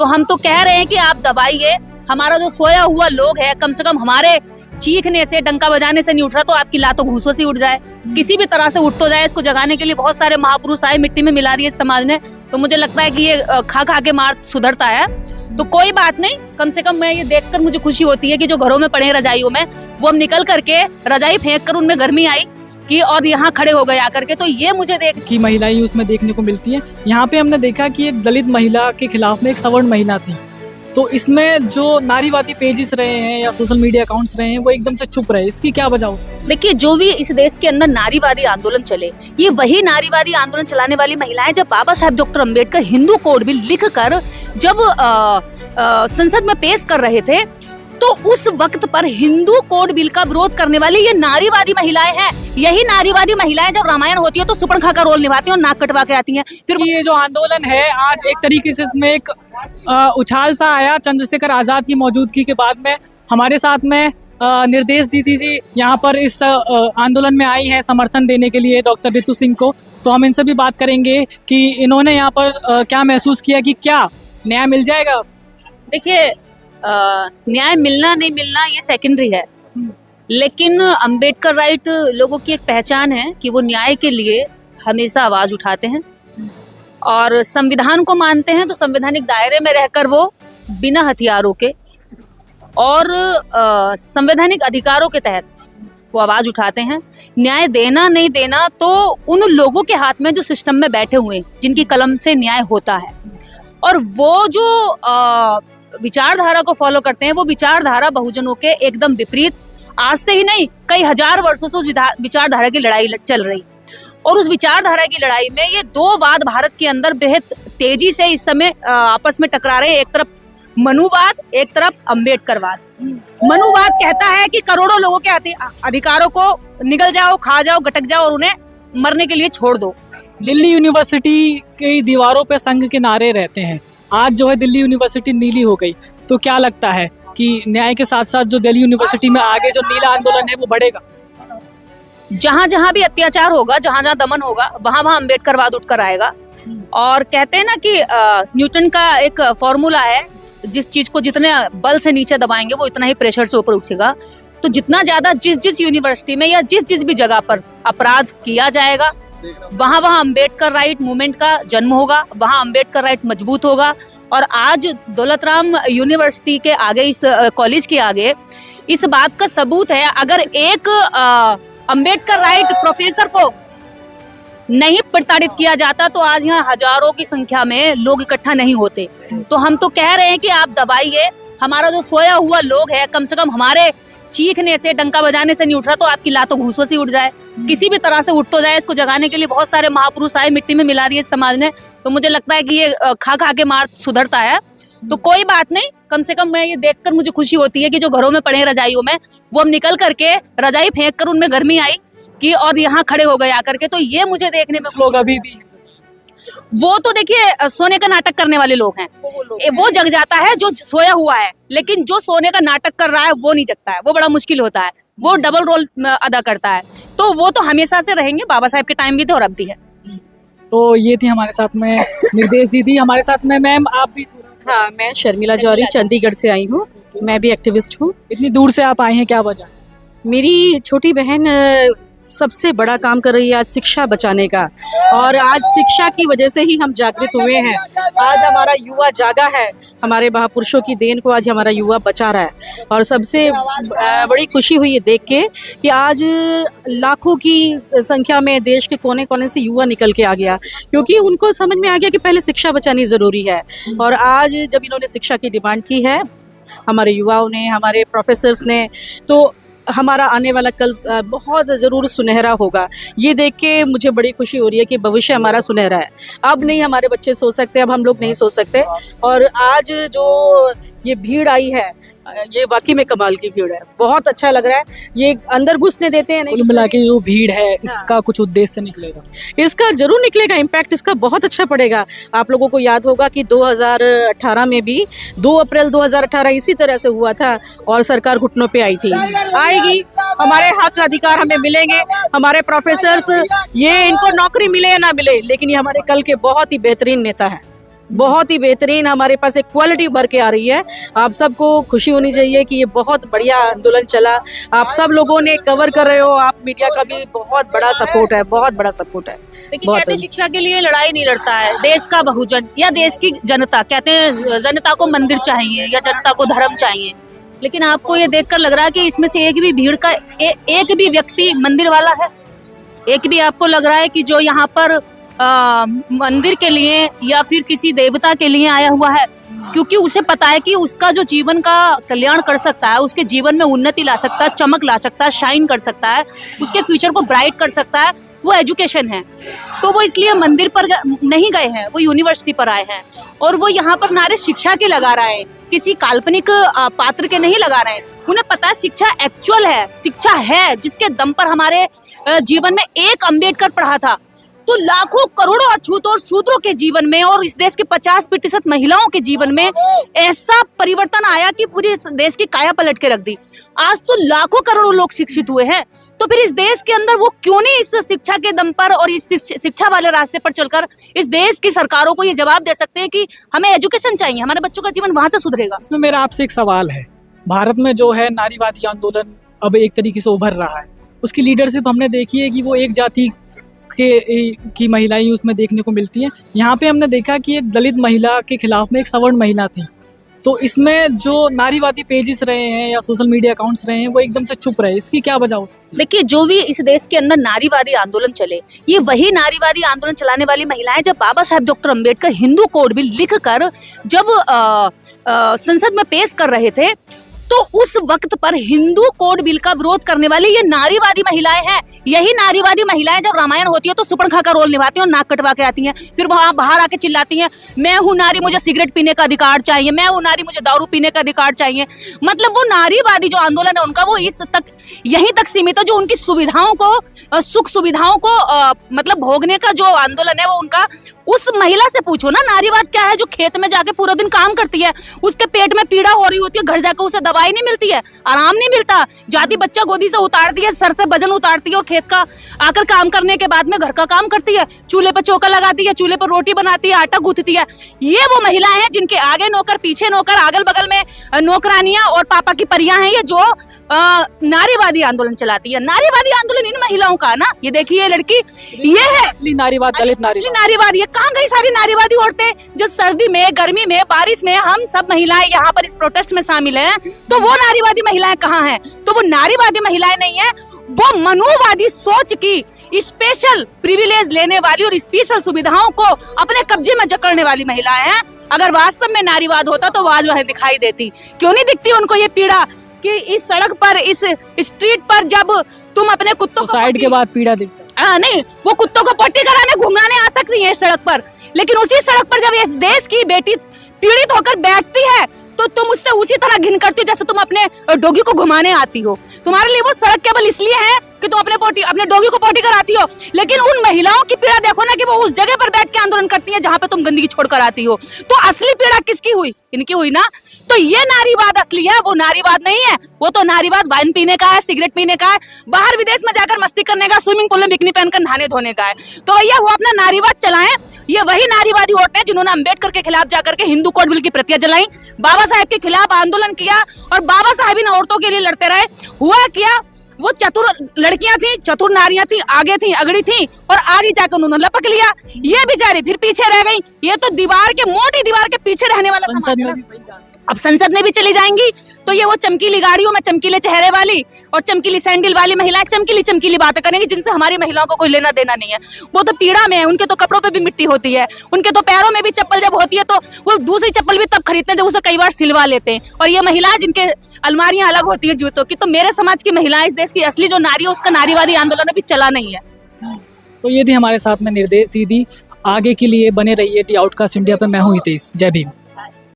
तो हम तो कह रहे हैं कि आप दबाइए, हमारा जो सोया हुआ लोग है कम से कम हमारे चीखने से, डंका बजाने से नहीं उठ रहा तो आपकी लातों घूसों से उठ जाए, किसी भी तरह से उठ तो जाए। इसको जगाने के लिए बहुत सारे महापुरुष आए, मिट्टी में मिला दिए समाज ने। तो मुझे लगता है कि ये खा खा के मार सुधरता है। तो कोई बात नहीं, कम से कम मैं ये देखकर मुझे खुशी होती है कि जो घरों में पड़े रजाइयों में, वो अब निकल करके रजाई फेंक कर उनमें गर्मी आई कि और यहाँ खड़े हो गए आकर के। तो ये मुझे देख की महिलाएं उसमें देखने को मिलती हैं। यहाँ पे हमने देखा कि एक दलित महिला के खिलाफ में एक सवर्ण महिला थी। तो इसमें जो नारीवादी पेजेस रहे हैं या सोशल मीडिया अकाउंट्स रहे हैं वो एकदम से चुप रहे, इसकी क्या वजह हो? देखिए, जो भी इस देश के अंदर नारीवादी आंदोलन चले, ये वही नारीवादी आंदोलन चलाने वाली महिलाएं जब बाबा साहब doctor Ambedkar Hindu code bill लिख कर जब संसद में पेश कर रहे थे, तो उस वक्त पर हिंदू कोड बिल का विरोध करने वाली ये नारीवादी महिलाएं हैं। यही नारीवादी महिलाएं जब रामायण होती है तो सुपर्णखा का रोल निभाती हैं और नाक कटवा के आती हैं। फिर ये जो आंदोलन है आज एक तरीके से इसमें एक उछाल सा आया चंद्रशेखर आजाद की मौजूदगी के बाद में। हमारे साथ में निर्देश दीदी जी यहाँ पर इस आंदोलन में आई हैं समर्थन देने के लिए डॉक्टर रितु सिंह को। तो हम इनसे भी बात करेंगे कि इन्होंने यहाँ पर क्या महसूस किया कि क्या न्याय मिल जाएगा। देखिए, न्याय मिलना नहीं मिलना ये सेकेंडरी है, लेकिन अंबेडकर राइट लोगों की एक पहचान है कि वो न्याय के लिए हमेशा आवाज उठाते हैं और संविधान को मानते हैं। तो संवैधानिक दायरे में रहकर वो बिना हथियारों के और संवैधानिक अधिकारों के तहत वो आवाज उठाते हैं। न्याय देना नहीं देना तो उन लोगों के हाथ में जो सिस्टम में बैठे हुए हैं, जिनकी कलम से न्याय होता है, और वो जो विचारधारा को फॉलो करते हैं, वो विचारधारा बहुजनों के एकदम विपरीत, आज से ही नहीं कई हजार वर्षों से उस विचारधारा की लड़ाई चल रही। और उस विचारधारा की लड़ाई में ये दो वाद भारत के अंदर बेहद तेजी से इस समय आपस में टकरा रहे हैं। एक तरफ मनुवाद, एक तरफ अम्बेडकरवाद। मनुवाद कहता है कि करोड़ों लोगों के अधिकारों को निगल जाओ, खा जाओ, गटक जाओ और उन्हें मरने के लिए छोड़ दो। दिल्ली यूनिवर्सिटी की दीवारों पे संघ के नारे रहते हैं। आज जो है दिल्ली यूनिवर्सिटी नीली हो गई, तो क्या लगता है कि न्याय के साथ साथ जो दिल्ली यूनिवर्सिटी में आगे जो नीला आंदोलन है वो बढ़ेगा? जहां जहां भी अत्याचार होगा, जहां जहां दमन होगा, वहां वहां अम्बेडकरवाद उठकर आएगा। और कहते हैं ना कि न्यूटन का एक फॉर्मूला है, जिस चीज को जितने बल से नीचे दबाएंगे वो इतना ही प्रेशर से ऊपर उठेगा। तो जितना ज्यादा जिस यूनिवर्सिटी में या जिस भी जगह पर अपराध किया जाएगा, वहां वहां अम्बेडकर राइट मूवमेंट का जन्म होगा, वहां अम्बेडकर राइट मजबूत होगा। और आज दौलत राम यूनिवर्सिटी के आगे, इस कॉलेज के आगे इस बात का सबूत है, अगर एक अम्बेडकर राइट प्रोफेसर को नहीं प्रताड़ित किया जाता तो आज यहाँ हजारों की संख्या में लोग इकट्ठा नहीं होते। तो हम तो कह रहे हैं कि आप दबाइए, हमारा जो सोया हुआ लोग है कम से कम हमारे चीखने से, डंका बजाने से नहीं उठ रहा तो आपकी लातों घूसों से उठ जाए, किसी भी तरह से उठ तो जाए। इसको जगाने के लिए बहुत सारे महापुरुष आए, मिट्टी में मिला दिए समाज ने। तो मुझे लगता है कि ये खा खा के मार सुधरता है। तो कोई बात नहीं, कम से कम मैं ये देखकर मुझे खुशी होती है कि जो घरों में पड़े रजाइयों में, वो अब निकल करके रजाई फेंक कर उनमें गर्मी आई कि और यहाँ खड़े हो गए आकर के। तो ये मुझे देखने में लोग अभी भी, वो तो देखिए सोने का नाटक करने वाले लोग हैं, वो जग जाता है जो सोया हुआ है, लेकिन जो सोने का नाटक कर रहा है वो नहीं जगता है, वो बड़ा मुश्किल होता है, वो डबल रोल अदा करता है। तो वो तो हमेशा से रहेंगे, बाबा साहब के टाइम भी थे और अब भी है। तो ये थी हमारे साथ में निर्देश दीदी, हमारे साथ में मैम आप भी? हाँ, मैं शर्मिला जौहरी चंडीगढ़ से आई हूँ, मैं भी एक्टिविस्ट हूँ। इतनी दूर से आप आई हैं, क्या वजह? मेरी छोटी बहन सबसे बड़ा काम कर रही है आज शिक्षा बचाने का, और आज शिक्षा की वजह से ही हम जागृत हुए हैं। आज हमारा युवा जागा है, हमारे महापुरुषों की देन को आज हमारा युवा बचा रहा है। और सबसे बड़ी खुशी हुई है देख के कि आज लाखों की संख्या में देश के कोने कोने से युवा निकल के आ गया, क्योंकि उनको समझ में आ गया कि पहले शिक्षा बचानी ज़रूरी है। और आज जब इन्होंने शिक्षा की डिमांड की है, हमारे युवाओं ने, हमारे प्रोफेसर्स ने, तो हमारा आने वाला कल बहुत ज़रूर सुनहरा होगा। ये देख के मुझे बड़ी खुशी हो रही है कि भविष्य हमारा सुनहरा है। अब नहीं हमारे बच्चे सो सकते, अब हम लोग नहीं सो सकते। और आज जो ये भीड़ आई है, ये वाकई में कमाल की भीड़ है, बहुत अच्छा लग रहा है। ये अंदर घुसने देते हैं नहीं। कुल मिला के जो भीड़ है इसका कुछ उद्देश्य निकलेगा? इसका जरूर निकलेगा, इम्पैक्ट इसका बहुत अच्छा पड़ेगा। आप लोगों को याद होगा कि 2018 में भी 2 अप्रैल 2018 इसी तरह से हुआ था और सरकार घुटनों पे आई थी। आएगी, हमारे हक अधिकार हमें मिलेंगे। हमारे प्रोफेसर्स, ये इनको नौकरी मिले या ना मिले, लेकिन ये हमारे कल के बहुत ही बेहतरीन नेता है। बहुत ही बेहतरीन हमारे पास एक क्वालिटी भर के आ रही है। आप सबको खुशी होनी चाहिए कि ये बहुत बढ़िया आंदोलन चला, आप सब लोगों ने कवर कर रहे हो, आप मीडिया का भी बहुत बड़ा सपोर्ट है, बहुत बड़ा सपोर्ट है। लेकिन बहुत कहते हैं शिक्षा के लिए लड़ाई नहीं लड़ता है देश का बहुजन या देश की जनता। कहते हैं जनता को मंदिर चाहिए या जनता को धर्म चाहिए, लेकिन आपको ये देखकर लग रहा है कि इसमें से एक भी भीड़ का एक भी व्यक्ति मंदिर वाला है? एक भी आपको लग रहा है कि जो यहाँ पर मंदिर के लिए या फिर किसी देवता के लिए आया हुआ है? क्योंकि उसे पता है कि उसका जो जीवन का कल्याण कर सकता है, उसके जीवन में उन्नति ला सकता है, चमक ला सकता है, शाइन कर सकता है, उसके फ्यूचर को ब्राइट कर सकता है, वो एजुकेशन है। तो वो इसलिए मंदिर पर नहीं गए हैं, वो यूनिवर्सिटी पर आए हैं और वो यहाँ पर नारे शिक्षा के लगा रहे हैं, किसी काल्पनिक पात्र के नहीं लगा रहे हैं। उन्हें पता है शिक्षा एक्चुअल है, शिक्षा है जिसके दम पर हमारे जीवन में एक अम्बेडकर पढ़ा था तो लाखों करोड़ों अछूत और शूद्रों के जीवन में और इस देश के 50% महिलाओं के जीवन में ऐसा परिवर्तन आया कि पूरे देश की काया पलट के रख दी। आज तो लाखों करोड़ों लोग शिक्षित हुए हैं, तो फिर इस देश के अंदर वो क्यों नहीं इस शिक्षा के दम पर और इस शिक्षा वाले रास्ते पर चलकर इस देश की सरकारों को ये जवाब दे सकते हैं कि हमें एजुकेशन चाहिए, हमारे बच्चों का जीवन वहां से सुधरेगा। इसमें मेरा आपसे एक सवाल है, भारत में जो है नारीवादी आंदोलन अब एक तरीके से उभर रहा है, उसकी लीडरशिप हमने देखी है कि वो एक जाति की महिलाएं उसमें देखने को मिलती हैं। यहाँ पे हमने देखा कि एक दलित महिला के खिलाफ में एक सवर्ण महिला थी, तो इसमें जो नारीवादी पेजेस रहे हैं या सोशल मीडिया अकाउंट्स रहे हैं वो एकदम से चुप रहे, इसकी क्या वजह हो? देखिए, जो भी इस देश के अंदर नारीवादी आंदोलन चले, ये वही नारीवादी आंदोलन चलाने वाली महिलाएं जब बाबा साहब doctor Ambedkar Hindu code bill लिखकर जब संसद में पेश कर रहे थे तो उस वक्त पर हिंदू कोड बिल का विरोध करने वाली ये नारीवादी महिलाएं हैं। यही नारीवादी महिलाएं जब रामायण होती है तो सुपर्णखा का रोल निभाती हैं और नाक कटवा के आती हैं, फिर वहां बाहर आके चिल्लाती हैं, मैं हूं नारी, मुझे सिगरेट पीने का अधिकार चाहिए, मैं हूं नारी, मुझे दारू पीने का अधिकार चाहिए। मतलब वो नारीवादी जो आंदोलन है उनका वो इस तक यहीं तक सीमित है, जो उनकी सुविधाओं को सुख सुविधाओं को मतलब भोगने का जो आंदोलन है वो उनका। उस महिला से पूछो ना नारीवाद क्या है, जो खेत में जाके पूरा दिन काम करती है, उसके पेट में पीड़ा हो रही होती है, घर जाकर उसे दवाई नहीं मिलती है, आराम नहीं मिलता, जाती बच्चा गोदी से उतारती है, सर से वजन उतारती है और खेत का आकर काम करने के बाद में घर का काम करती है, चूल्हे पर चौका लगाती है, चूल्हे पर रोटी बनाती है, आटा गूंथती है। ये वो महिलाएं हैं जिनके आगे नौकर, पीछे नौकर, अगल बगल में नौकरानियां और पापा की परियां हैं, ये जो नारीवादी आंदोलन चलाती है। नारीवादी आंदोलन इन महिलाओं का ना, ये देखिए ये लड़की, ये है असली नारीवाद, दलित नारीवादी। ये कहाँ गई सारी नारीवादी औरतें जो सर्दी में, गर्मी में, बारिश में हम सब महिलाएं यहाँ पर इस प्रोटेस्ट में शामिल हैं, तो वो नारीवादी महिलाएं कहाँ हैं? तो वो नारीवादी महिलाएं नहीं है, वो मनुवादी सोच की स्पेशल प्रिविलेज लेने वाली और स्पेशल सुविधाओं को अपने कब्जे में जकड़ने वाली महिलाएं हैं। अगर वास्तव में नारीवाद होता तो आज वह दिखाई देती। क्यों नहीं दिखती उनको ये पीड़ा कि इस सड़क पर, इस स्ट्रीट पर जब तुम अपने कुत्तों को साइड के बाद पीड़ा दिखती नहीं, वो कुत्तों को पट्टी कराने घुमाने आ सकती है इस सड़क पर, लेकिन उसी सड़क पर जब इस देश की बेटी पीड़ित होकर बैठती है तो तुम उससे उसी तरह घिन करती हो जैसे तुम अपने डॉगी को घुमाने आती हो। तुम्हारे लिए वो सड़क केवल इसलिए है कि तुम अपने डॉगी को पोटी कराती हो, लेकिन उन महिलाओं की पीड़ा देखो ना कि वो उस जगह पर बैठ के आंदोलन करती है जहाँ पे तुम गंदगी छोड़ कर आती हो। तो असली पीड़ा किसकी हुई? इनकी हुई ना। तो ये नारीवाद असली है, वो नारीवाद नहीं है। वो तो नारीवाद वाइन पीने का है, सिगरेट पीने का है, बाहर विदेश में जाकर मस्ती करने का, स्विमिंग पूल में बिकनी पहनकर नहाने धोने का है। तो भैया वो अपना नारीवाद चलाएं। ये वही नारीवादी औरतें हैं जिन्होंने अंबेडकर के खिलाफ जाकर के हिंदू कोड बिल की प्रतियां जलाई, बाबा साहब के खिलाफ आंदोलन किया और बाबा साहब इन औरतों के लिए लड़ते रहे। हुआ क्या, वो चतुर लड़कियां थी, चतुर नारियां थी, आगे थी, अगड़ी थी और आगे जाकर उन्होंने लपक लिया। ये बेचारी फिर पीछे रह गई। ये तो दीवार के, मोटी दीवार के पीछे रहने वाला समाज है। अब संसद में भी चली जाएंगी तो ये वो चमकीली गाड़ियों में चमकीले चेहरे वाली और चमकीली सैंडल वाली महिलाएं चमकीली बातें करेंगी जिनसे हमारी महिलाओं को कोई लेना देना नहीं है। वो तो पीड़ा में है, उनके तो कपड़ों पे भी मिट्टी होती है, उनके तो पैरों में भी चप्पल जब होती है तो वो दूसरी चप्पल भी तब खरीदते हैं जब उसे कई बार सिलवा लेते हैं। और ये महिलाएं जिनके अलमारियां अलग होती है जूतों की। तो मेरे समाज की महिलाएं, इस देश की असली जो नारी है, उसका नारीवादी आंदोलन अभी चला नहीं है। तो ये थी हमारे साथ में निर्देश दीदी। आगे के लिए बने रहिए दी आउटकास्ट इंडिया पे। मैं हूँ हितेश। जय भीम।